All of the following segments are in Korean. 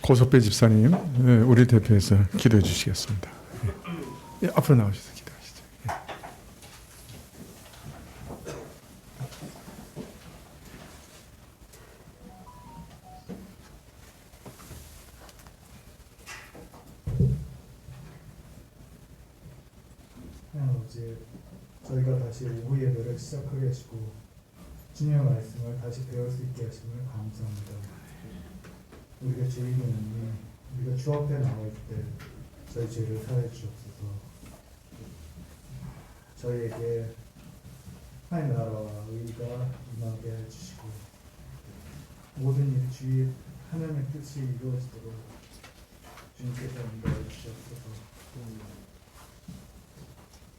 고석배 집사님, 우리 대표해서 기도해 주시겠습니다. 앞으로 나오셔서 기도하시죠. 어제 저희가 다시 오후 예배를 시작하게 하시고 주님의 말씀을 다시 배울 수 있게 하심을 감사합니다. 우리가 죄인이니 우리가 주 앞에 나올 때 저희 죄를 사해 주옵소서. 저희에게 하나님의 나라와 의가 임하게 해주시고 모든 일 주의 하나님의 뜻이 이루어지도록 주님께서 인도해 주시옵소서.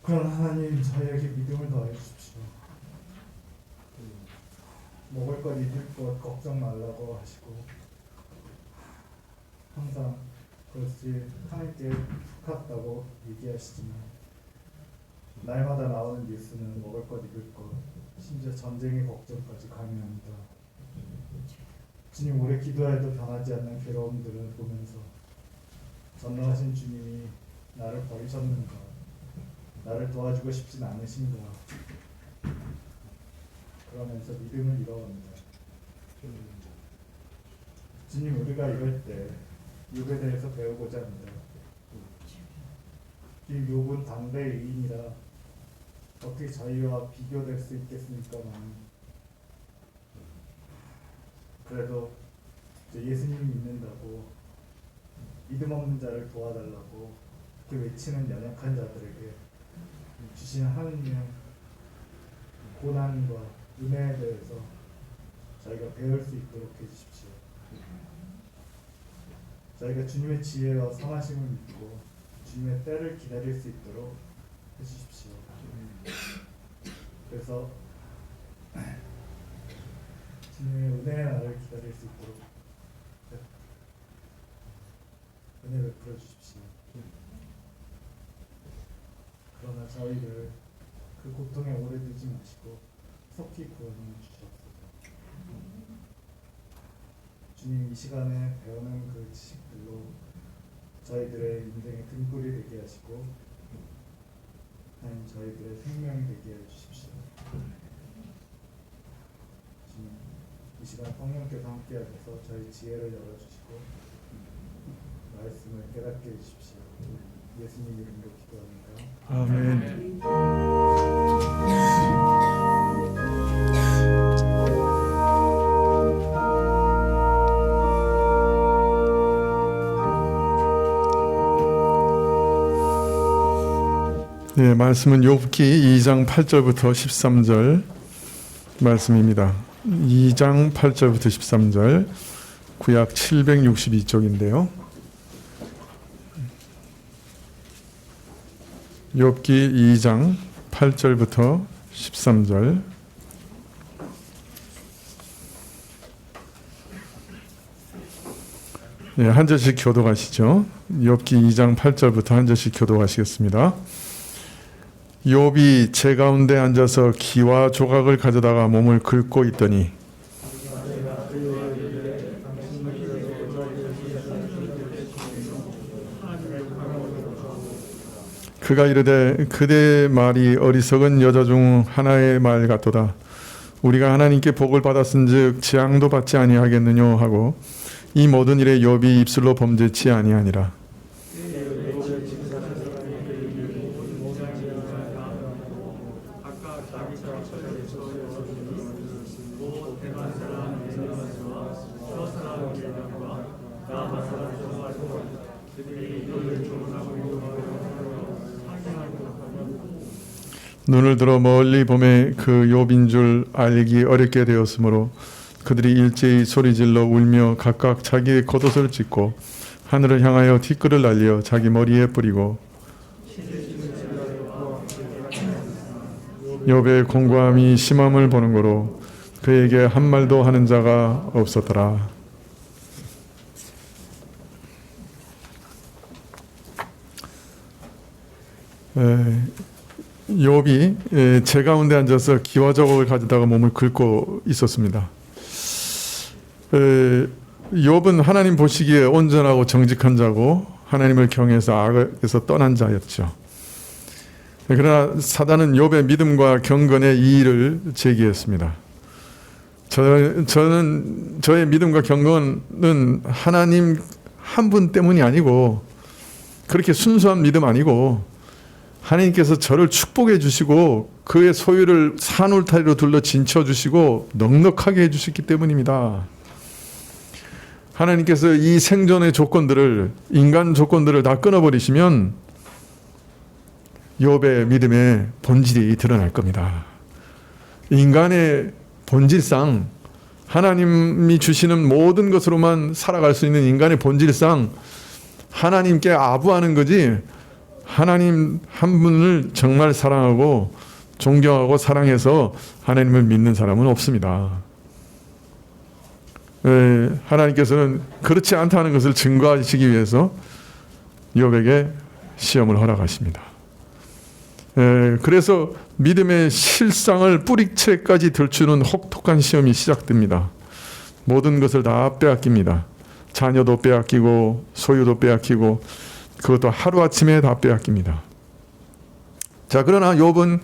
그런 하나님 저희에게 믿음을 더해 주십시오. 먹을 것 입을 것 걱정 말라고 하시고 항상 그것이 하나님께 속했다고 얘기하시지만 날마다 나오는 뉴스는 먹을 것 입을 것 심지어 전쟁의 걱정까지 가미합니다. 주님 오래 기도해도 변하지 않는 괴로움들을 보면서 전능하신 주님이 나를 버리셨는가, 나를 도와주고 싶진 않으신가, 그러면서 믿음을 잃어갑니다. 주님 우리가 이럴 때 욥에 대해서 배우고자 합니다. 이 욥은 당대 의인이라 어떻게 저희와 비교될 수 있겠습니까만 그래도 예수님이 믿는다고 믿음 없는 자를 도와달라고 그렇게 외치는 연약한 자들에게 주신 하느님의 고난과 은혜에 대해서 저희가 배울 수 있도록 해주십시오. 저희가 주님의 지혜와 선하심을 믿고 주님의 때를 기다릴 수 있도록 해주십시오. 그래서 주님의 은혜의 날을 기다릴 수 있도록 은혜 베풀어 주십시오. 그러나 저희를 그 고통에 오래 두지 마시고 속히 구원해 주시옵소서. 주님 이 시간에 배우는 그 지식들로 저희들의 인생의 등불이 되게 하시고 하나님 저희들의 생명이 되게 해주십시오. 주님 이 시간 성령께서 함께 하셔서 저희 지혜를 열어주시고 말씀을 깨닫게 해주십시오. 예수님 이름으로 기도합니다. 아멘. 네, 말씀은 욥기 2장 8절부터 13절 말씀입니다. 2장 8절부터 13절, 구약 762쪽인데요. 욥기 2장 8절부터 13절. 네, 한 절씩 교독하시죠. 욥기 2장 8절부터 한 절씩 교독하시겠습니다. 욥이 제 가운데 앉아서 기와 조각을 가져다가 몸을 긁고 있더니 그가 이르되 그대의 말이 어리석은 여자 중 하나의 말 같도다. 우리가 하나님께 복을 받았은즉 재앙도 받지 아니하겠느뇨 하고 이 모든 일에 욥이 입술로 범죄치 아니하니라. 눈을 들어 멀리 보매 그 욥인 줄 알기 어렵게 되었으므로 그들이 일제히 소리질러 울며 각각 자기의 겉옷을 찢고 하늘을 향하여 티끌을 날려 자기 머리에 뿌리고 욥의 공고함이 심함을 보는 거로 그에게 한 말도 하는 자가 없었더라. 욥이 제 가운데 앉아서 기와 조각을 가져다가 몸을 긁고 있었습니다. 욥은 하나님 보시기에 온전하고 정직한 자고 하나님을 경외해서 악에서 떠난 자였죠. 그러나 사단은 욥의 믿음과 경건의 이의를 제기했습니다. 저는 저의 믿음과 경건은 하나님 한 분 때문이 아니고 그렇게 순수한 믿음 아니고 하나님께서 저를 축복해 주시고 그의 소유를 산울타리로 둘러 진쳐 주시고 넉넉하게 해 주셨기 때문입니다. 하나님께서 이 생존의 조건들을, 인간 조건들을 다 끊어버리시면 욥의 믿음의 본질이 드러날 겁니다. 인간의 본질상 하나님이 주시는 모든 것으로만 살아갈 수 있는 인간의 본질상 하나님께 아부하는 거지, 하나님 한 분을 정말 사랑하고 존경하고 사랑해서 하나님을 믿는 사람은 없습니다. 하나님께서는 그렇지 않다는 것을 증거하시기 위해서 욥에게 시험을 허락하십니다. 그래서 믿음의 실상을 뿌리채까지 들추는 혹독한 시험이 시작됩니다. 모든 것을 다 빼앗깁니다. 자녀도 빼앗기고 소유도 빼앗기고 그것도 하루아침에 다 빼앗깁니다. 자, 그러나 욥은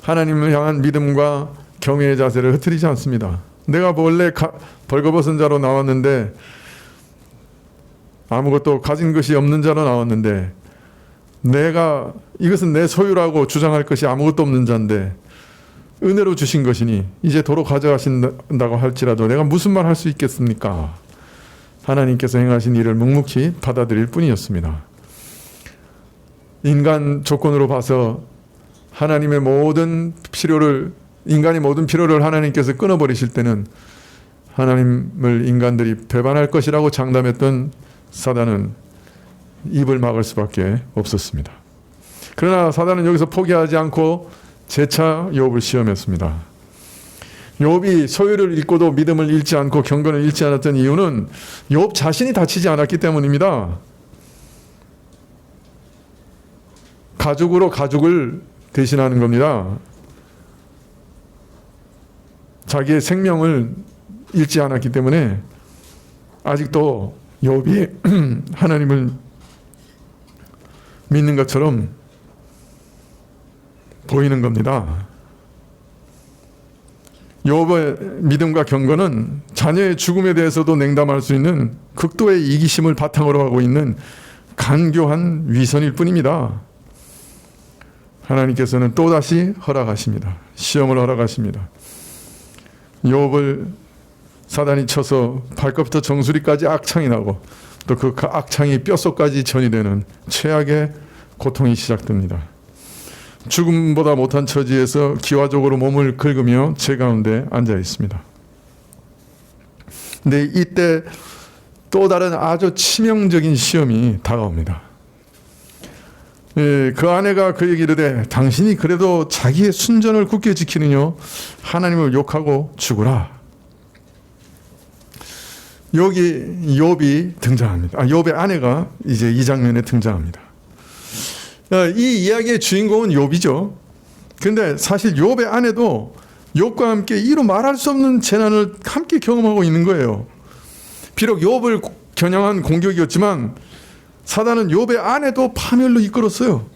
하나님을 향한 믿음과 경외의 자세를 흐트리지 않습니다. 내가 원래 벌거벗은 자로 나왔는데, 아무것도 가진 것이 없는 자로 나왔는데, 내가 이것은 내 소유라고 주장할 것이 아무것도 없는 자인데 은혜로 주신 것이니 이제 도로 가져가신다고 할지라도 내가 무슨 말 할 수 있겠습니까? 하나님께서 행하신 일을 묵묵히 받아들일 뿐이었습니다. 인간 조건으로 봐서 하나님의 모든 필요를, 인간의 모든 필요를 하나님께서 끊어버리실 때는 하나님을 인간들이 배반할 것이라고 장담했던 사단은 입을 막을 수밖에 없었습니다. 그러나 사단은 여기서 포기하지 않고 재차 욥을 시험했습니다. 욥이 소유를 잃고도 믿음을 잃지 않고 경건을 잃지 않았던 이유는 욥 자신이 다치지 않았기 때문입니다. 가죽으로 가죽을 대신하는 겁니다. 자기의 생명을 잃지 않았기 때문에 아직도 욥이 하나님을 믿는 것처럼 보이는 겁니다. 욥의 믿음과 경건은 자녀의 죽음에 대해서도 냉담할 수 있는 극도의 이기심을 바탕으로 하고 있는 간교한 위선일 뿐입니다. 하나님께서는 또다시 허락하십니다. 시험을 허락하십니다. 욥을 사단이 쳐서 발끝부터 정수리까지 악창이 나고 또 그 악창이 뼛속까지 전이 되는 최악의 고통이 시작됩니다. 죽음보다 못한 처지에서 기와적으로 몸을 긁으며 제 가운데 앉아 있습니다. 근데 이때 또 다른 아주 치명적인 시험이 다가옵니다. 그 아내가 그에게 이르되 당신이 그래도 자기의 순전을 굳게 지키느냐 하나님을 욕하고 죽으라. 여기 욥이 등장합니다. 욥의 아내가 이제 이 장면에 등장합니다. 이 이야기의 주인공은 욥이죠. 그런데 사실 욥의 아내도 욥과 함께 이루 말할 수 없는 재난을 함께 경험하고 있는 거예요. 비록 욥을 겨냥한 공격이었지만 사단은 욥의 아내도 파멸로 이끌었어요.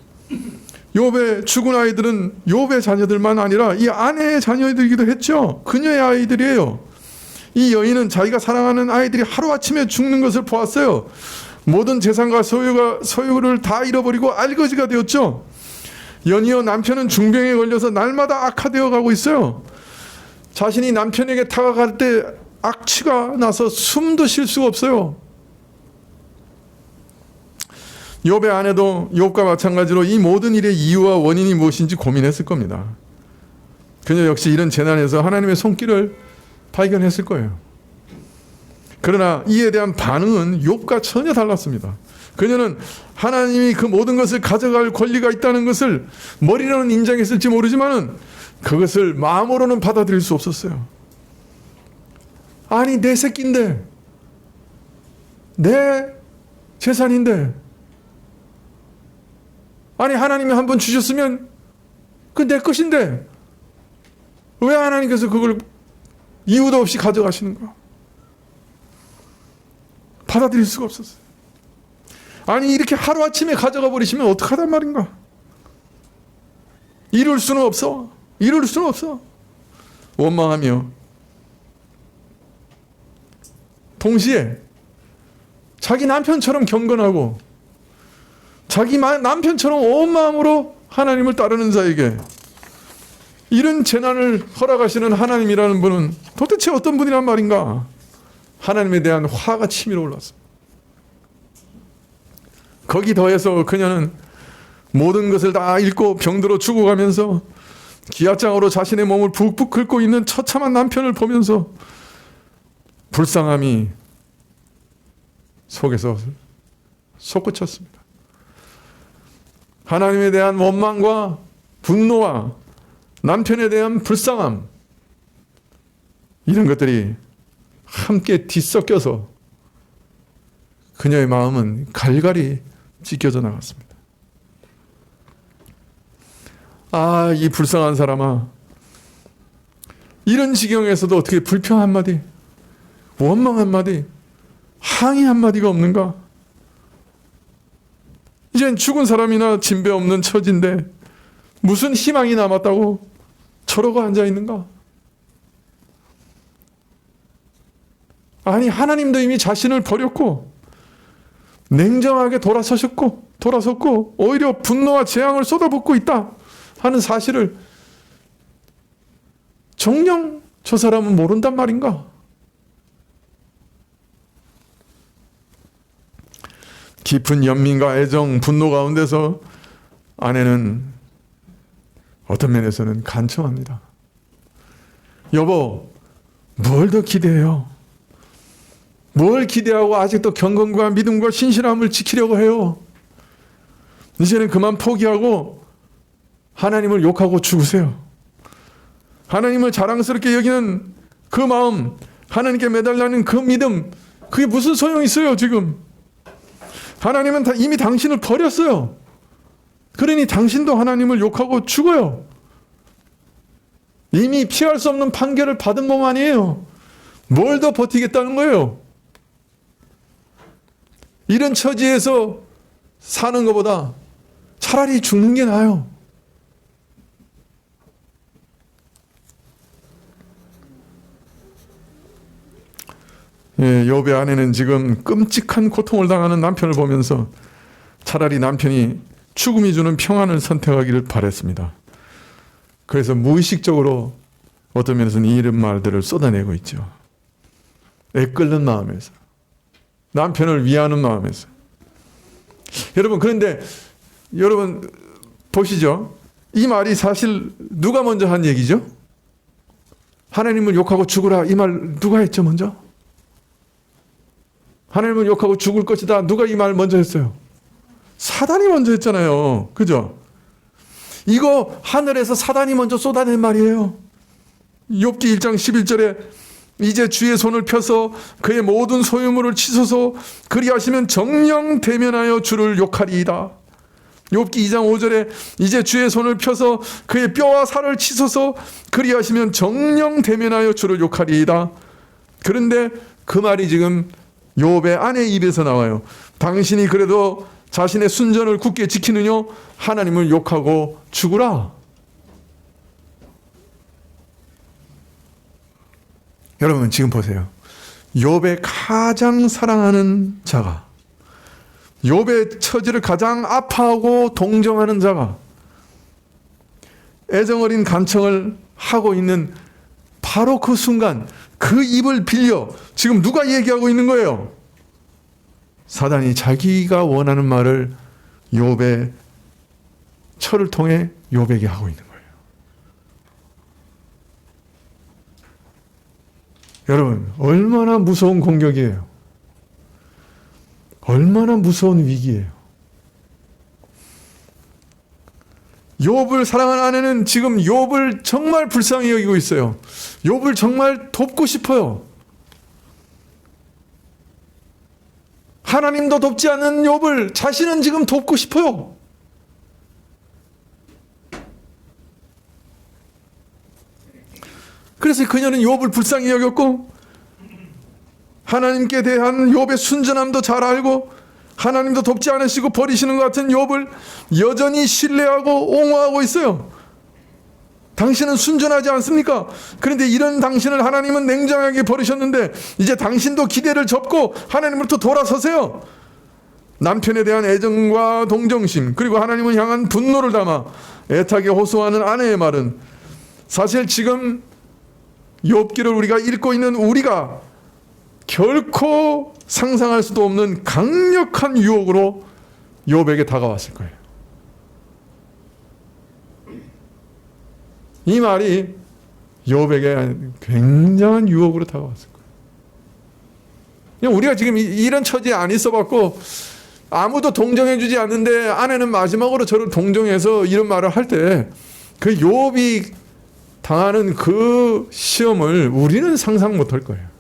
욥의 죽은 아이들은 욥의 자녀들만 아니라 이 아내의 자녀들이기도 했죠. 그녀의 아이들이에요. 이 여인은 자기가 사랑하는 아이들이 하루아침에 죽는 것을 보았어요. 모든 재산과 소유를 다 잃어버리고 알거지가 되었죠. 연이어 남편은 중병에 걸려서 날마다 악화되어 가고 있어요. 자신이 남편에게 다가갈 때 악취가 나서 숨도 쉴 수가 없어요. 욥의 아내도 욥과 마찬가지로 이 모든 일의 이유와 원인이 무엇인지 고민했을 겁니다. 그녀 역시 이런 재난에서 하나님의 손길을 발견했을 거예요. 그러나 이에 대한 반응은 욥과 전혀 달랐습니다. 그녀는 하나님이 그 모든 것을 가져갈 권리가 있다는 것을 머리로는 인정했을지 모르지만 그것을 마음으로는 받아들일 수 없었어요. 아니 내 새끼인데, 내 재산인데, 아니 하나님이 한번 주셨으면 그 내 것인데 왜 하나님께서 그걸 이유도 없이 가져가시는가? 받아들일 수가 없었어요. 아니 이렇게 하루아침에 가져가 버리시면 어떡하단 말인가. 이룰 수는 없어. 이룰 수는 없어. 원망하며 동시에 자기 남편처럼 경건하고 자기 남편처럼 온 마음으로 하나님을 따르는 자에게 이런 재난을 허락하시는 하나님이라는 분은 도대체 어떤 분이란 말인가. 하나님에 대한 화가 치밀어 올랐습니다. 거기 더해서 그녀는 모든 것을 다 잃고 병들어 죽어가면서 기아장으로 자신의 몸을 푹푹 긁고 있는 처참한 남편을 보면서 불쌍함이 속에서 솟구쳤습니다. 하나님에 대한 원망과 분노와 남편에 대한 불쌍함, 이런 것들이 함께 뒤섞여서 그녀의 마음은 갈갈이 찢겨져 나갔습니다. 아, 이 불쌍한 사람아, 이런 지경에서도 어떻게 불평 한마디, 원망 한마디, 항의 한마디가 없는가? 이젠 죽은 사람이나 진배 없는 처지인데 무슨 희망이 남았다고 저러고 앉아 있는가? 아니, 하나님도 이미 자신을 버렸고 냉정하게 돌아섰고 오히려 분노와 재앙을 쏟아붓고 있다 하는 사실을 정녕 저 사람은 모른단 말인가? 깊은 연민과 애정, 분노 가운데서 아내는 어떤 면에서는 간청합니다. 여보, 뭘 더 기대해요? 뭘 기대하고 아직도 경건과 믿음과 신실함을 지키려고 해요? 이제는 그만 포기하고 하나님을 욕하고 죽으세요. 하나님을 자랑스럽게 여기는 그 마음, 하나님께 매달리는 그 믿음, 그게 무슨 소용이 있어요 지금? 하나님은 이미 당신을 버렸어요. 그러니 당신도 하나님을 욕하고 죽어요. 이미 피할 수 없는 판결을 받은 몸 아니에요. 뭘 더 버티겠다는 거예요? 이런 처지에서 사는 것보다 차라리 죽는 게 나아요. 예, 욥의 아내는 지금 끔찍한 고통을 당하는 남편을 보면서 차라리 남편이 죽음이 주는 평안을 선택하기를 바랬습니다. 그래서 무의식적으로 어떤 면에서는 이런 말들을 쏟아내고 있죠. 애끓는 마음에서, 남편을 위하는 마음에서. 여러분, 그런데 여러분 보시죠. 이 말이 사실 누가 먼저 한 얘기죠? 하나님을 욕하고 죽으라, 이 말 누가 했죠 먼저? 하나님을 욕하고 죽을 것이다, 누가 이 말 먼저 했어요? 사단이 먼저 했잖아요. 그죠? 이거 하늘에서 사단이 먼저 쏟아낸 말이에요. 욥기 1장 11절에 이제 주의 손을 펴서 그의 모든 소유물을 치소서, 그리하시면 정령 대면하여 주를 욕하리이다. 욥기 2장 5절에 이제 주의 손을 펴서 그의 뼈와 살을 치소서, 그리하시면 정령 대면하여 주를 욕하리이다. 그런데 그 말이 지금 욥의 아내 입에서 나와요. 당신이 그래도 자신의 순전을 굳게 지키느냐? 하나님을 욕하고 죽으라. 여러분 지금 보세요. 욥의 가장 사랑하는 자가, 욥의 처지를 가장 아파하고 동정하는 자가 애정어린 간청을 하고 있는 바로 그 순간, 그 입을 빌려 지금 누가 얘기하고 있는 거예요? 사단이 자기가 원하는 말을 욥의 철을 통해 욥에게 하고 있는 거예요. 여러분, 얼마나 무서운 공격이에요. 얼마나 무서운 위기예요. 욥을 사랑하는 아내는 지금 욥을 정말 불쌍히 여기고 있어요. 욥을 정말 돕고 싶어요. 하나님도 돕지 않는 욥을 자신은 지금 돕고 싶어요. 그래서 그녀는 욥을 불쌍히 여겼고 하나님께 대한 욥의 순전함도 잘 알고 하나님도 돕지 않으시고 버리시는 것 같은 욥을 여전히 신뢰하고 옹호하고 있어요. 당신은 순전하지 않습니까? 그런데 이런 당신을 하나님은 냉정하게 버리셨는데 이제 당신도 기대를 접고 하나님으로부터 돌아서세요. 남편에 대한 애정과 동정심, 그리고 하나님을 향한 분노를 담아 애타게 호소하는 아내의 말은 사실 지금 욥기를 우리가 읽고 있는 우리가 결코 상상할 수도 없는 강력한 유혹으로 욥에게 다가왔을 거예요. 이 말이 욥에게 굉장한 유혹으로 다가왔을 거예요. 그냥 우리가 지금 이런 처지에 안 있어봤고 아무도 동정해주지 않는데 아내는 마지막으로 저를 동정해서 이런 말을 할 때 그 욥이 당하는 그 시험을 우리는 상상 못할 거예요.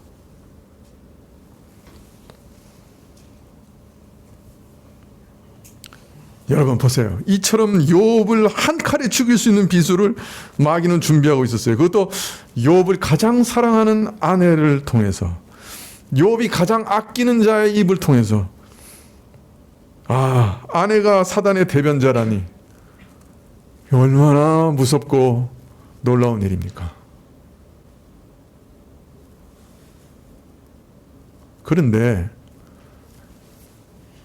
여러분 보세요. 이처럼 욥을 한 칼에 죽일 수 있는 비수를 마귀는 준비하고 있었어요. 그것도 욥을 가장 사랑하는 아내를 통해서, 욥이 가장 아끼는 자의 입을 통해서. 아, 아내가 사단의 대변자라니 얼마나 무섭고 놀라운 일입니까? 그런데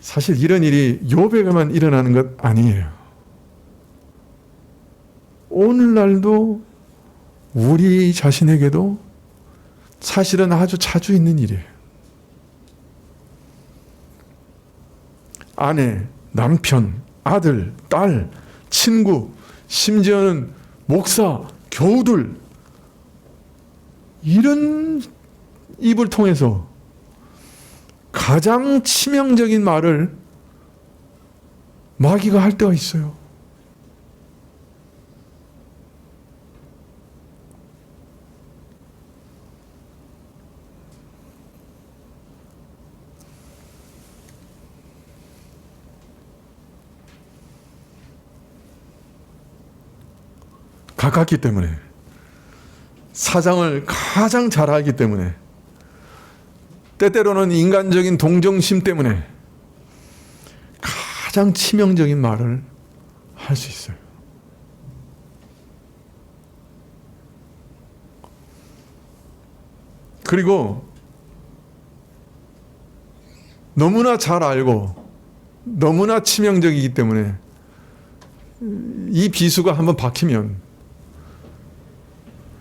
사실 이런 일이 욥에게만 일어나는 것 아니에요. 오늘날도 우리 자신에게도 사실은 아주 자주 있는 일이에요. 아내, 남편, 아들, 딸, 친구, 심지어는 목사, 교우들, 이런 입을 통해서 가장 치명적인 말을 마귀가 할 때가 있어요. 가깝기 때문에, 사장을 가장 잘 알기 때문에, 때때로는 인간적인 동정심 때문에 가장 치명적인 말을 할 수 있어요. 그리고 너무나 잘 알고 너무나 치명적이기 때문에 이 비수가 한번 박히면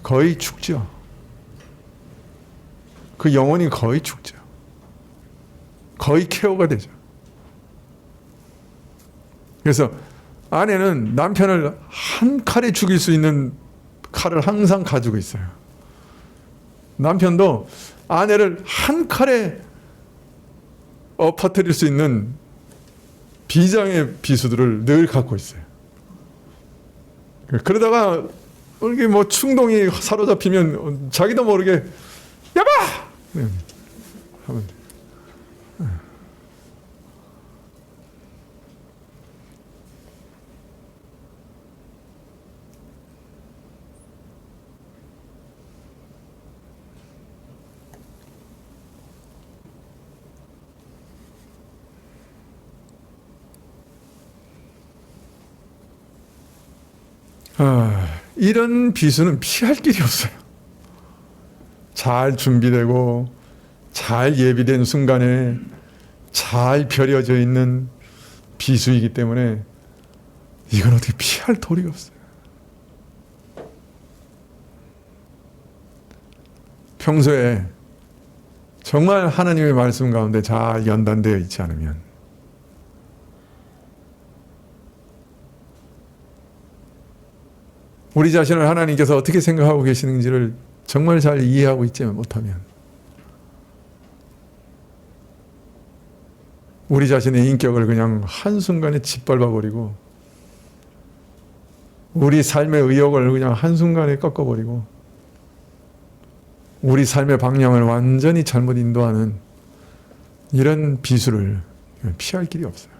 거의 죽죠. 그 영혼이 거의 죽죠. 거의 KO가 되죠. 그래서 아내는 남편을 한 칼에 죽일 수 있는 칼을 항상 가지고 있어요. 남편도 아내를 한 칼에 엎어뜨릴 수 있는 비장의 비수들을 늘 갖고 있어요. 그러다가 이렇게 뭐 충동이 사로잡히면 자기도 모르게 야봐! 하면 돼. 이런 비수는 피할 길이 없어요. 잘 준비되고 잘 예비된 순간에 잘 벼려져 있는 비수이기 때문에 이건 어떻게 피할 도리가 없어요. 평소에 정말 하나님의 말씀 가운데 잘 연단되어 있지 않으면 우리 자신을 하나님께서 어떻게 생각하고 계시는지를 정말 잘 이해하고 있지 못하면 우리 자신의 인격을 그냥 한순간에 짓밟아버리고 우리 삶의 의욕을 그냥 한순간에 꺾어버리고 우리 삶의 방향을 완전히 잘못 인도하는 이런 비수를 피할 길이 없어요.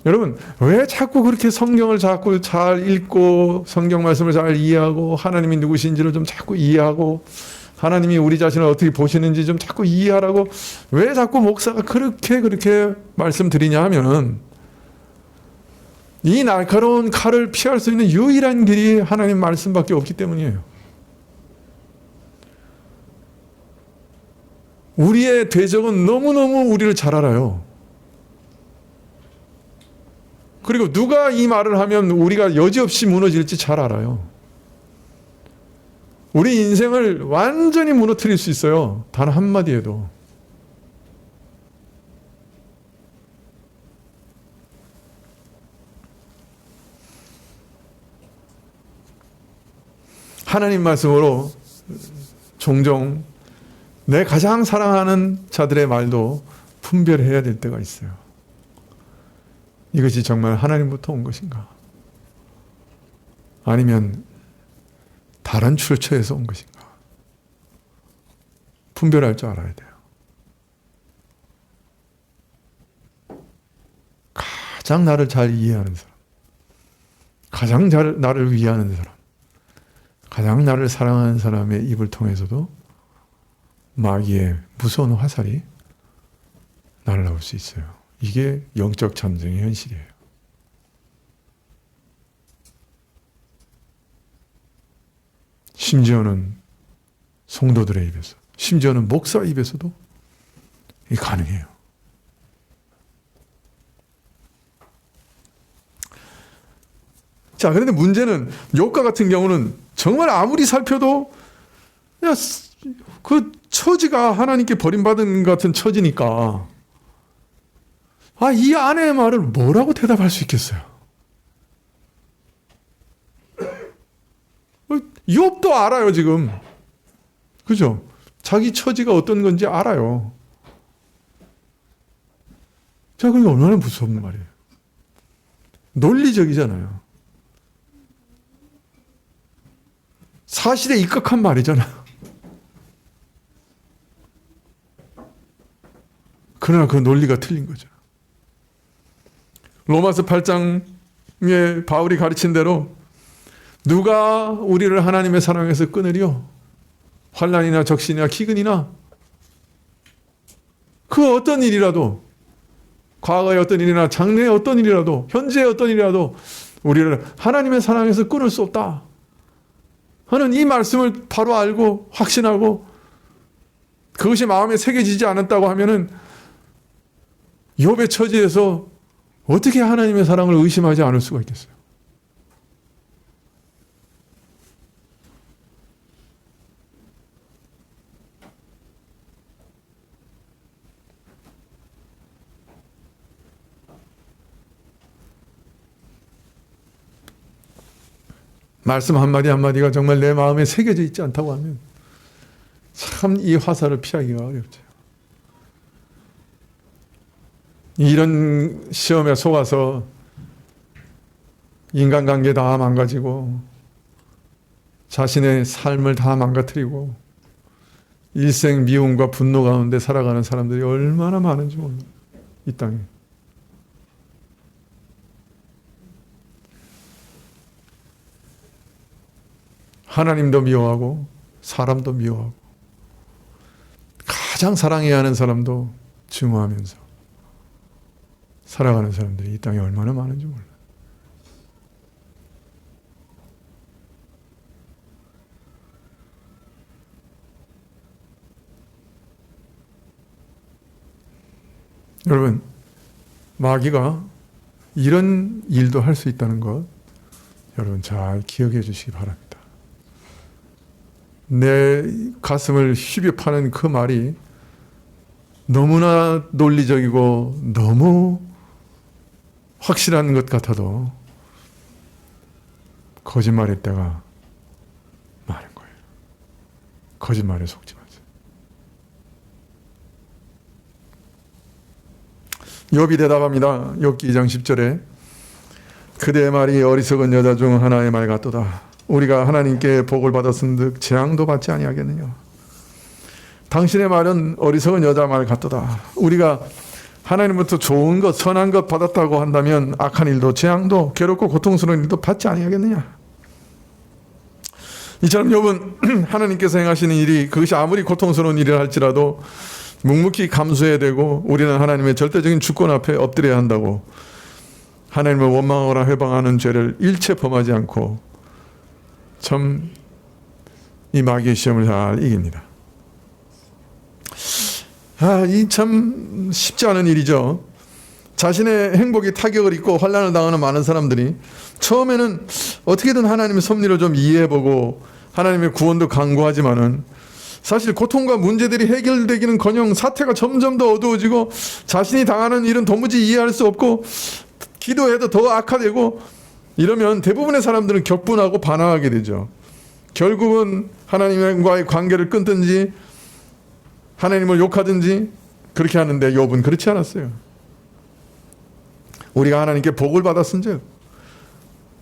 여러분, 왜 자꾸 그렇게 성경을 자꾸 잘 읽고 성경 말씀을 잘 이해하고 하나님이 누구신지를 좀 자꾸 이해하고 하나님이 우리 자신을 어떻게 보시는지 좀 자꾸 이해하라고 왜 자꾸 목사가 그렇게 말씀드리냐 하면은 이 날카로운 칼을 피할 수 있는 유일한 길이 하나님 말씀밖에 없기 때문이에요. 우리의 대적은 너무너무 우리를 잘 알아요. 그리고 누가 이 말을 하면 우리가 여지없이 무너질지 잘 알아요. 우리 인생을 완전히 무너뜨릴 수 있어요. 단 한마디에도. 하나님 말씀으로 종종 내 가장 사랑하는 자들의 말도 분별해야 될 때가 있어요. 이것이 정말 하나님부터 온 것인가? 아니면 다른 출처에서 온 것인가? 분별할 줄 알아야 돼요. 가장 나를 잘 이해하는 사람, 가장 나를 위하는 사람, 가장 나를 사랑하는 사람의 입을 통해서도 마귀의 무서운 화살이 날아올 수 있어요. 이게 영적 전쟁의 현실이에요. 심지어는 성도들의 입에서, 심지어는 목사 입에서도 이게 가능해요. 자, 그런데 문제는 욥과 같은 경우는 정말 아무리 살펴도 야, 그 처지가 하나님께 버림받은 같은 처지니까 이 아내의 말을 뭐라고 대답할 수 있겠어요? 욥도 알아요, 지금. 그죠? 자기 처지가 어떤 건지 알아요. 자, 그게 얼마나 무서운 말이에요. 논리적이잖아요. 사실에 입각한 말이잖아. 그러나 그 논리가 틀린 거죠. 로마서 8장에 바울이 가르친 대로 누가 우리를 하나님의 사랑에서 끊으리요? 환난이나 적신이나 기근이나 그 어떤 일이라도, 과거의 어떤 일이나 장래의 어떤 일이라도, 현재의 어떤 일이라도 우리를 하나님의 사랑에서 끊을 수 없다 하는 이 말씀을 바로 알고 확신하고 그것이 마음에 새겨지지 않았다고 하면은 욥의 처지에서 어떻게 하나님의 사랑을 의심하지 않을 수가 있겠어요? 말씀 한마디 한마디가 정말 내 마음에 새겨져 있지 않다고 하면 참 이 화살을 피하기가 어렵죠. 이런 시험에 속아서 인간관계 다 망가지고 자신의 삶을 다 망가뜨리고 일생 미움과 분노 가운데 살아가는 사람들이 얼마나 많은지 몰라요. 이 땅에. 하나님도 미워하고 사람도 미워하고 가장 사랑해야 하는 사람도 증오하면서 살아가는 사람들이 이 땅에 얼마나 많은지 몰라요. 여러분, 마귀가 이런 일도 할 수 있다는 것 여러분 잘 기억해 주시기 바랍니다. 내 가슴을 휘벼 파는 그 말이 너무나 논리적이고 너무 확실한 것 같아도 거짓말일 때가 많은 거예요. 거짓말에 속지 마세요. 욥이 대답합니다. 욥기 2장 10절에 그대의 말이 어리석은 여자 중 하나의 말 같도다. 우리가 하나님께 복을 받았은즉 재앙도 받지 아니하겠느냐. 당신의 말은 어리석은 여자 말 같도다. 우리가 하나님부터 좋은 것, 선한 것 받았다고 한다면 악한 일도 재앙도 괴롭고 고통스러운 일도 받지 아니하겠느냐. 이처럼 욥은 하나님께서 행하시는 일이 그것이 아무리 고통스러운 일이라 할지라도 묵묵히 감수해야 되고 우리는 하나님의 절대적인 주권 앞에 엎드려야 한다고 하나님을 원망하거나 회방하는 죄를 일체 범하지 않고 참 이 마귀의 시험을 잘 이깁니다. 이 참 쉽지 않은 일이죠. 자신의 행복이 타격을 입고 환난을 당하는 많은 사람들이 처음에는 어떻게든 하나님의 섭리를 좀 이해해보고 하나님의 구원도 간구하지만은 사실 고통과 문제들이 해결되기는커녕 사태가 점점 더 어두워지고 자신이 당하는 일은 도무지 이해할 수 없고 기도해도 더 악화되고 이러면 대부분의 사람들은 격분하고 반항하게 되죠. 결국은 하나님과의 관계를 끊든지 하나님을 욕하든지 그렇게 하는데 욥은 그렇지 않았어요. 우리가 하나님께 복을 받았은즉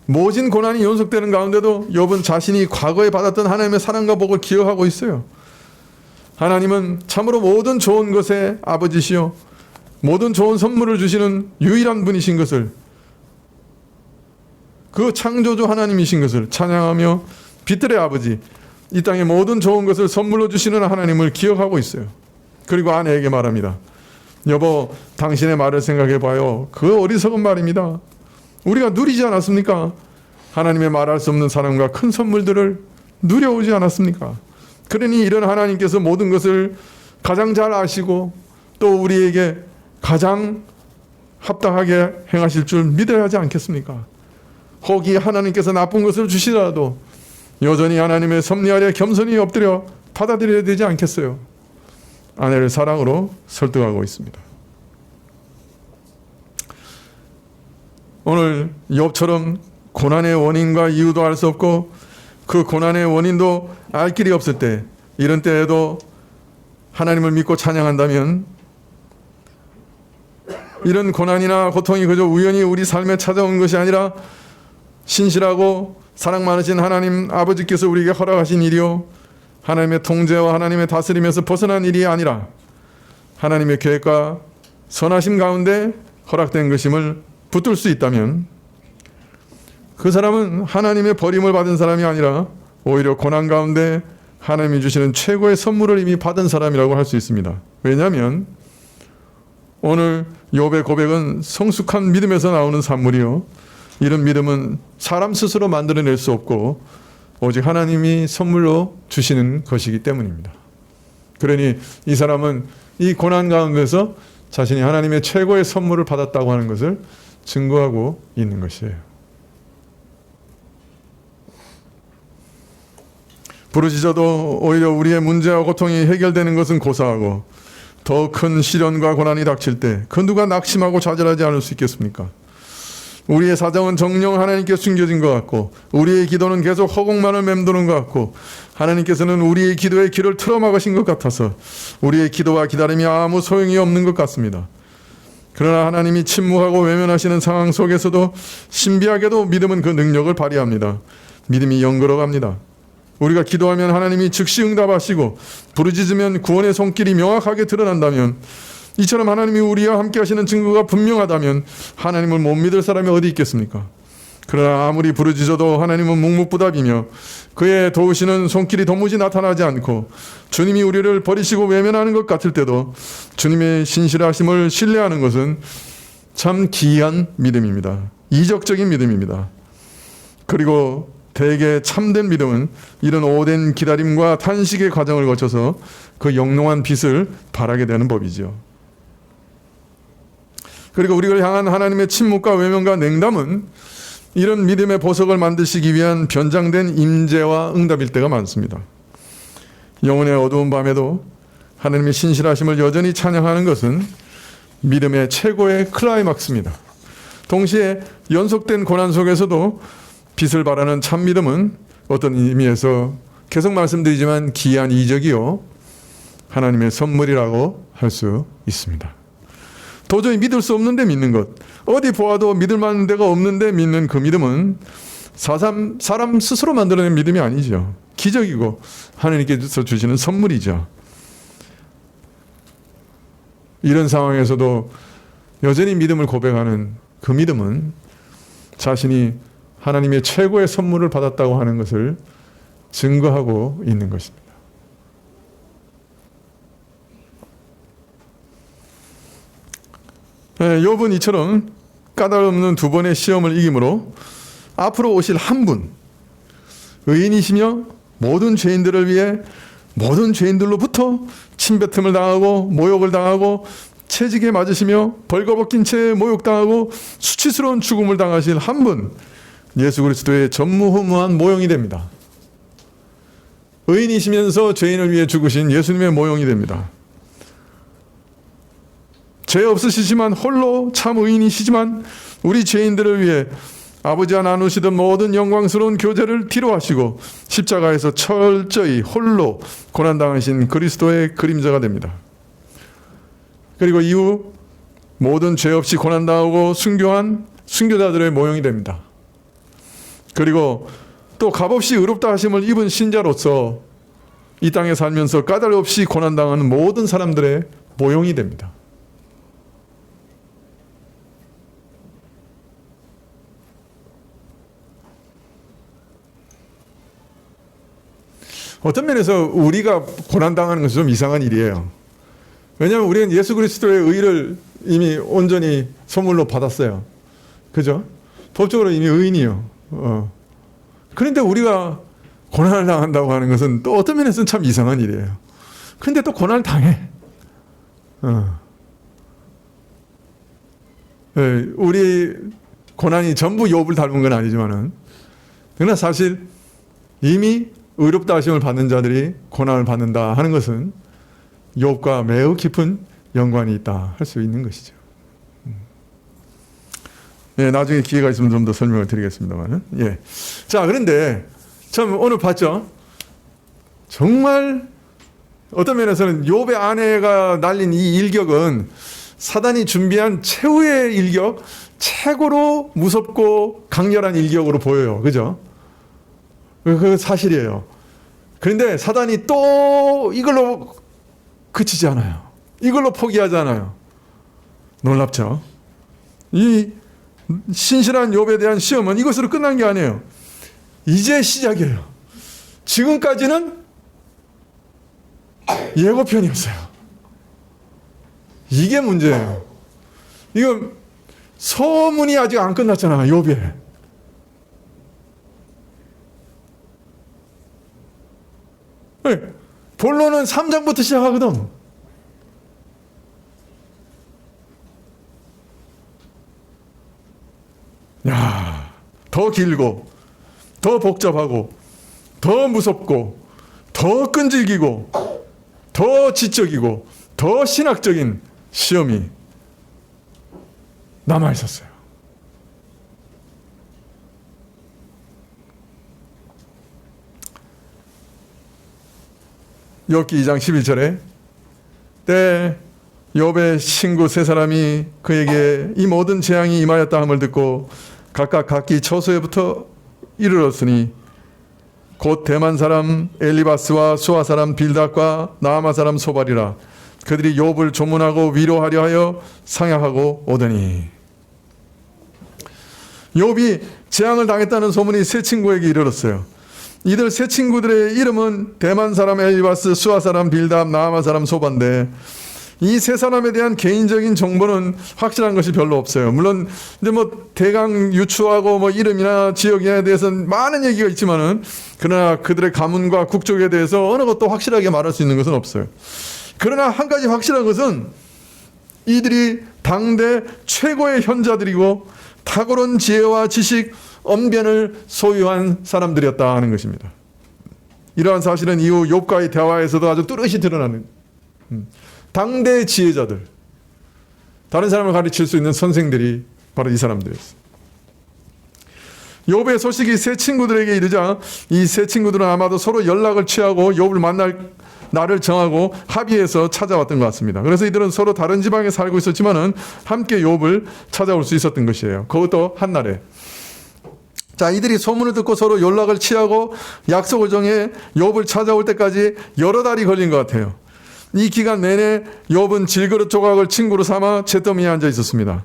모진 고난이 연속되는 가운데도 욥은 자신이 과거에 받았던 하나님의 사랑과 복을 기억하고 있어요. 하나님은 참으로 모든 좋은 것의 아버지시요 모든 좋은 선물을 주시는 유일한 분이신 것을, 그 창조주 하나님이신 것을 찬양하며 빛들의 아버지, 이 땅의 모든 좋은 것을 선물로 주시는 하나님을 기억하고 있어요. 그리고 아내에게 말합니다. 여보, 당신의 말을 생각해 봐요. 그 어리석은 말입니다. 우리가 누리지 않았습니까? 하나님의 말할 수 없는 사랑과 큰 선물들을 누려오지 않았습니까? 그러니 이런 하나님께서 모든 것을 가장 잘 아시고 또 우리에게 가장 합당하게 행하실 줄 믿어야 하지 않겠습니까? 혹이 하나님께서 나쁜 것을 주시더라도 여전히 하나님의 섭리 아래 겸손히 엎드려 받아들여야 되지 않겠어요? 아내를 사랑으로 설득하고 있습니다. 오늘 욥처럼 고난의 원인과 이유도 알 수 없고 그 고난의 원인도 알 길이 없을 때, 이런 때에도 하나님을 믿고 찬양한다면 이런 고난이나 고통이 그저 우연히 우리 삶에 찾아온 것이 아니라 신실하고 사랑 많으신 하나님 아버지께서 우리에게 허락하신 일이요 하나님의 통제와 하나님의 다스림에서 벗어난 일이 아니라 하나님의 계획과 선하심 가운데 허락된 것임을 붙들 수 있다면 그 사람은 하나님의 버림을 받은 사람이 아니라 오히려 고난 가운데 하나님이 주시는 최고의 선물을 이미 받은 사람이라고 할 수 있습니다. 왜냐하면 오늘 욥의 고백은 성숙한 믿음에서 나오는 산물이요, 이런 믿음은 사람 스스로 만들어낼 수 없고 오직 하나님이 선물로 주시는 것이기 때문입니다. 그러니 이 사람은 이 고난 가운데서 자신이 하나님의 최고의 선물을 받았다고 하는 것을 증거하고 있는 것이에요. 부르짖어도 오히려 우리의 문제와 고통이 해결되는 것은 고사하고 더 큰 시련과 고난이 닥칠 때 그 누가 낙심하고 좌절하지 않을 수 있겠습니까? 우리의 사정은 정녕 하나님께 숨겨진 것 같고 우리의 기도는 계속 허공만을 맴도는 것 같고 하나님께서는 우리의 기도의 길을 틀어막으신 것 같아서 우리의 기도와 기다림이 아무 소용이 없는 것 같습니다. 그러나 하나님이 침묵하고 외면하시는 상황 속에서도 신비하게도 믿음은 그 능력을 발휘합니다. 믿음이 연걸어갑니다. 우리가 기도하면 하나님이 즉시 응답하시고 부르짖으면 구원의 손길이 명확하게 드러난다면, 이처럼 하나님이 우리와 함께 하시는 증거가 분명하다면 하나님을 못 믿을 사람이 어디 있겠습니까? 그러나 아무리 부르짖어도 하나님은 묵묵부답이며 그의 도우시는 손길이 도무지 나타나지 않고 주님이 우리를 버리시고 외면하는 것 같을 때도 주님의 신실하심을 신뢰하는 것은 참 기이한 믿음입니다. 이적적인 믿음입니다. 그리고 대개 참된 믿음은 이런 오랜 기다림과 탄식의 과정을 거쳐서 그 영롱한 빛을 발하게 되는 법이죠. 그리고 우리를 향한 하나님의 침묵과 외면과 냉담은 이런 믿음의 보석을 만드시기 위한 변장된 임재와 응답일 때가 많습니다. 영혼의 어두운 밤에도 하나님의 신실하심을 여전히 찬양하는 것은 믿음의 최고의 클라이막스입니다. 동시에 연속된 고난 속에서도 빛을 발하는 참 믿음은 어떤 의미에서 계속 말씀드리지만 기이한 이적이요 하나님의 선물이라고 할 수 있습니다. 도저히 믿을 수 없는데 믿는 것, 어디 보아도 믿을 만한 데가 없는데 믿는 그 믿음은 사람 스스로 만들어낸 믿음이 아니죠. 기적이고 하나님께서 주시는 선물이죠. 이런 상황에서도 여전히 믿음을 고백하는 그 믿음은 자신이 하나님의 최고의 선물을 받았다고 하는 것을 증거하고 있는 것입니다. 욥은 이처럼 까다롭는 두 번의 시험을 이김으로 앞으로 오실 한 분, 의인이시며 모든 죄인들을 위해 모든 죄인들로부터 침뱉음을 당하고 모욕을 당하고 채찍에 맞으시며 벌거벗긴 채 모욕당하고 수치스러운 죽음을 당하실 한 분, 예수 그리스도의 전무후무한 모형이 됩니다. 의인이시면서 죄인을 위해 죽으신 예수님의 모형이 됩니다. 죄 없으시지만 홀로 참 의인이시지만 우리 죄인들을 위해 아버지와 나누시던 모든 영광스러운 교제를 뒤로하시고 십자가에서 철저히 홀로 고난당하신 그리스도의 그림자가 됩니다. 그리고 이후 모든 죄 없이 고난당하고 순교한 순교자들의 모형이 됩니다. 그리고 또 값없이 의롭다 하심을 입은 신자로서 이 땅에 살면서 까닭 없이 고난당하는 모든 사람들의 모형이 됩니다. 어떤 면에서 우리가 고난당하는 것은 좀 이상한 일이에요. 왜냐하면 우리는 예수 그리스도의 의를 이미 온전히 선물로 받았어요. 그죠? 법적으로 이미 의인이요. 그런데 우리가 고난을 당한다고 하는 것은 또 어떤 면에서는 참 이상한 일이에요. 그런데 또 고난을 당해. 우리 고난이 전부 욥을 닮은 건 아니지만은, 그러나 사실 이미 의롭다 하심을 받는 자들이 고난을 받는다 하는 것은 욥과 매우 깊은 연관이 있다 할 수 있는 것이죠. 예, 나중에 기회가 있으면 좀 더 설명을 드리겠습니다만. 예. 자, 그런데 참 오늘 봤죠? 정말 어떤 면에서는 욥의 아내가 날린 이 일격은 사단이 준비한 최후의 일격, 최고로 무섭고 강렬한 일격으로 보여요. 그죠? 그건 사실이에요. 그런데 사단이 또 이걸로 그치지 않아요. 이걸로 포기하지 않아요. 놀랍죠? 이 신실한 욥에 대한 시험은 이것으로 끝난 게 아니에요. 이제 시작이에요. 지금까지는 예고편이었어요. 이게 문제예요. 이거 소문이 아직 안 끝났잖아, 욥에. 본론은 3장부터 시작하거든. 야, 더 길고, 더 복잡하고, 더 무섭고, 더 끈질기고, 더 지적이고, 더 신학적인 시험이 남아 있었어요. 욥기 2장 11절에 때 욥의 친구 세 사람이 그에게 이 모든 재앙이 임하였다 함을 듣고 각각 각기 처소에부터 이르렀으니 곧 대만 사람 엘리바스와 수아 사람 빌닷과 나아마 사람 소발이라. 그들이 욥을 조문하고 위로하려 하여 상약하고 오더니. 욥이 재앙을 당했다는 소문이 세 친구에게 이르렀어요. 이들 세 친구들의 이름은 대만 사람 엘리바스, 수아 사람 빌닷, 나아마 사람 소바인데 이 세 사람에 대한 개인적인 정보는 확실한 것이 별로 없어요. 물론 이제 뭐 대강 유추하고 뭐 이름이나 지역에 대해서는 많은 얘기가 있지만은 그러나 그들의 가문과 국적에 대해서 어느 것도 확실하게 말할 수 있는 것은 없어요. 그러나 한 가지 확실한 것은 이들이 당대 최고의 현자들이고 탁월한 지혜와 지식, 언변을 소유한 사람들이었다 하는 것입니다. 이러한 사실은 이후 욥과의 대화에서도 아주 뚜렷이 드러나는 당대 지혜자들, 다른 사람을 가르칠 수 있는 선생들이 바로 이 사람들이었어요. 욥의 소식이 세 친구들에게 이르자 이 세 친구들은 아마도 서로 연락을 취하고 욥을 만날 날을 정하고 합의해서 찾아왔던 것 같습니다. 그래서 이들은 서로 다른 지방에 살고 있었지만은 함께 욥을 찾아올 수 있었던 것이에요. 그것도 한날에. 자, 이들이 소문을 듣고 서로 연락을 취하고 약속을 정해 욥을 찾아올 때까지 여러 달이 걸린 것 같아요. 이 기간 내내 욥은 질그릇 조각을 친구로 삼아 잿더미에 앉아 있었습니다.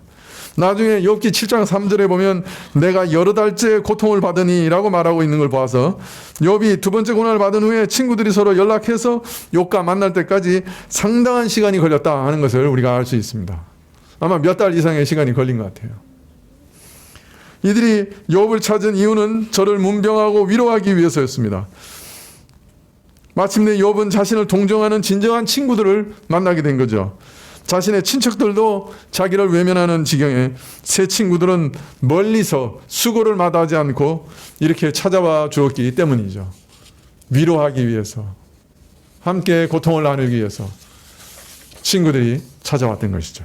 나중에 욥기 7장 3절에 보면 내가 여러 달째 고통을 받으니 라고 말하고 있는 걸 보아서 욥이 두 번째 고난을 받은 후에 친구들이 서로 연락해서 욥과 만날 때까지 상당한 시간이 걸렸다 하는 것을 우리가 알 수 있습니다. 아마 몇 달 이상의 시간이 걸린 것 같아요. 이들이 욥을 찾은 이유는 저를 문병하고 위로하기 위해서였습니다. 마침내 욥은 자신을 동정하는 진정한 친구들을 만나게 된 거죠. 자신의 친척들도 자기를 외면하는 지경에 새 친구들은 멀리서 수고를 마다하지 않고 이렇게 찾아와 주었기 때문이죠. 위로하기 위해서, 함께 고통을 나누기 위해서 친구들이 찾아왔던 것이죠.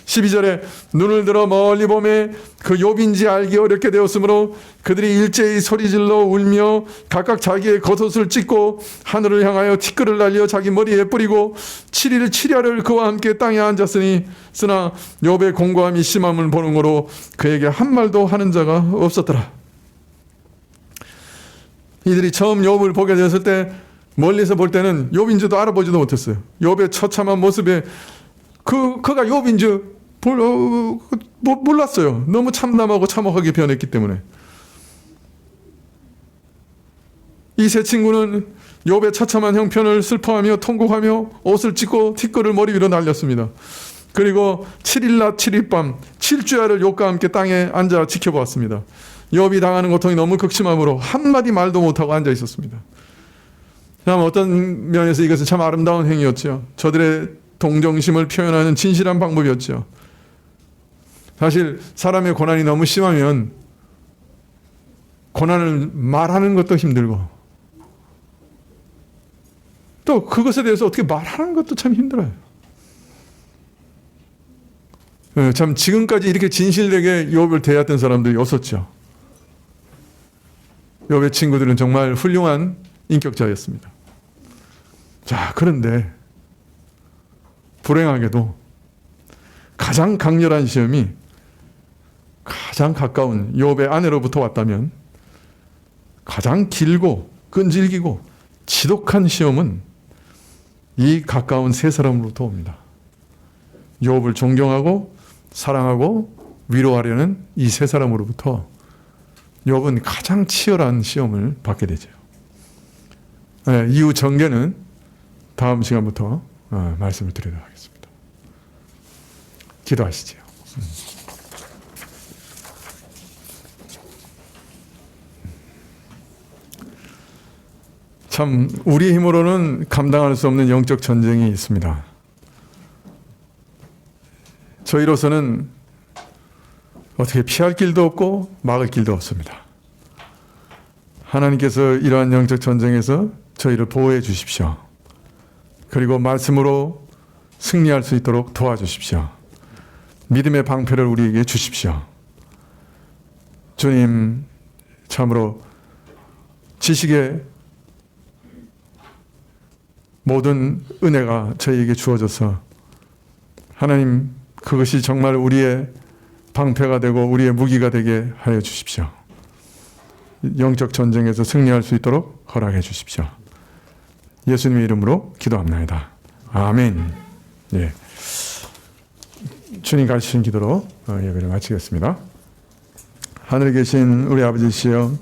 12절에 눈을 들어 멀리 보매 그 욥인지 알기 어렵게 되었으므로 그들이 일제히 소리질러 울며 각각 자기의 겉옷을 찢고 하늘을 향하여 티끌을 날려 자기 머리에 뿌리고 7일 7야를 그와 함께 땅에 앉았으니 쓰나 욥의 공고함이 심함을 보는 거로 그에게 한 말도 하는 자가 없었더라. 이들이 처음 욥을 보게 되었을 때 멀리서 볼 때는 욥인지도 알아보지도 못했어요. 욥의 처참한 모습에 그가 욥인지 몰랐어요. 너무 참담하고 참혹하게 변했기 때문에. 이 세 친구는 욥의 처참한 형편을 슬퍼하며 통곡하며 옷을 찢고 티끌을 머리 위로 날렸습니다. 그리고 7일 낮 7일 밤 7주야를 욥과 함께 땅에 앉아 지켜보았습니다. 욥이 당하는 고통이 너무 극심함으로 한마디 말도 못하고 앉아 있었습니다. 참 어떤 면에서 이것은 참 아름다운 행위였죠. 저들의 동정심을 표현하는 진실한 방법이었죠. 사실 사람의 고난이 너무 심하면 고난을 말하는 것도 힘들고 또 그것에 대해서 어떻게 말하는 것도 참 힘들어요. 참 지금까지 이렇게 진실되게 욥을 대했던 사람들이 없었죠. 욥의 친구들은 정말 훌륭한 인격자였습니다. 자, 그런데 불행하게도 가장 강렬한 시험이 가장 가까운 욥의 아내로부터 왔다면 가장 길고 끈질기고 지독한 시험은 이 가까운 세 사람으로부터 옵니다. 욥을 존경하고 사랑하고 위로하려는 이 세 사람으로부터 욥은 가장 치열한 시험을 받게 되죠. 이후 전개는 다음 시간부터 말씀을 드리도록 하겠습니다. 기도하시죠. 참 우리 힘으로는 감당할 수 없는 영적 전쟁이 있습니다. 저희로서는 어떻게 피할 길도 없고 막을 길도 없습니다. 하나님께서 이러한 영적 전쟁에서 저희를 보호해 주십시오. 그리고 말씀으로 승리할 수 있도록 도와주십시오. 믿음의 방패를 우리에게 주십시오. 주님, 참으로 지식의 모든 은혜가 저희에게 주어져서 하나님, 그것이 정말 우리의 방패가 되고 우리의 무기가 되게 하여 주십시오. 영적 전쟁에서 승리할 수 있도록 허락해 주십시오. 예수님의 이름으로 기도합나이다. 아멘. 예. 주님 가르치신 기도로 예배를 마치겠습니다. 하늘에 계신 우리 아버지시여,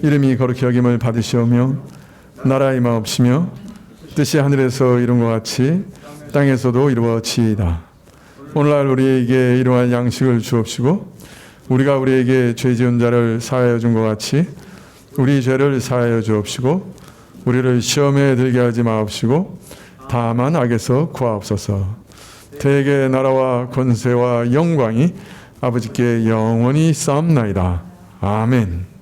이름이 거룩히 여김을 받으시오며 나라 임하옵시며 뜻이 하늘에서 이룬 것 같이 땅에서도 이루어지이다. 오늘날 우리에게 이러한 양식을 주옵시고 우리가 우리에게 죄 지은 자를 사하여 준 것 같이 우리 죄를 사하여 주옵시고 우리를 시험에 들게 하지 마옵시고 다만 악에서 구하옵소서. 대개 나라와 권세와 영광이 아버지께 영원히 쌓옵나이다. 아멘.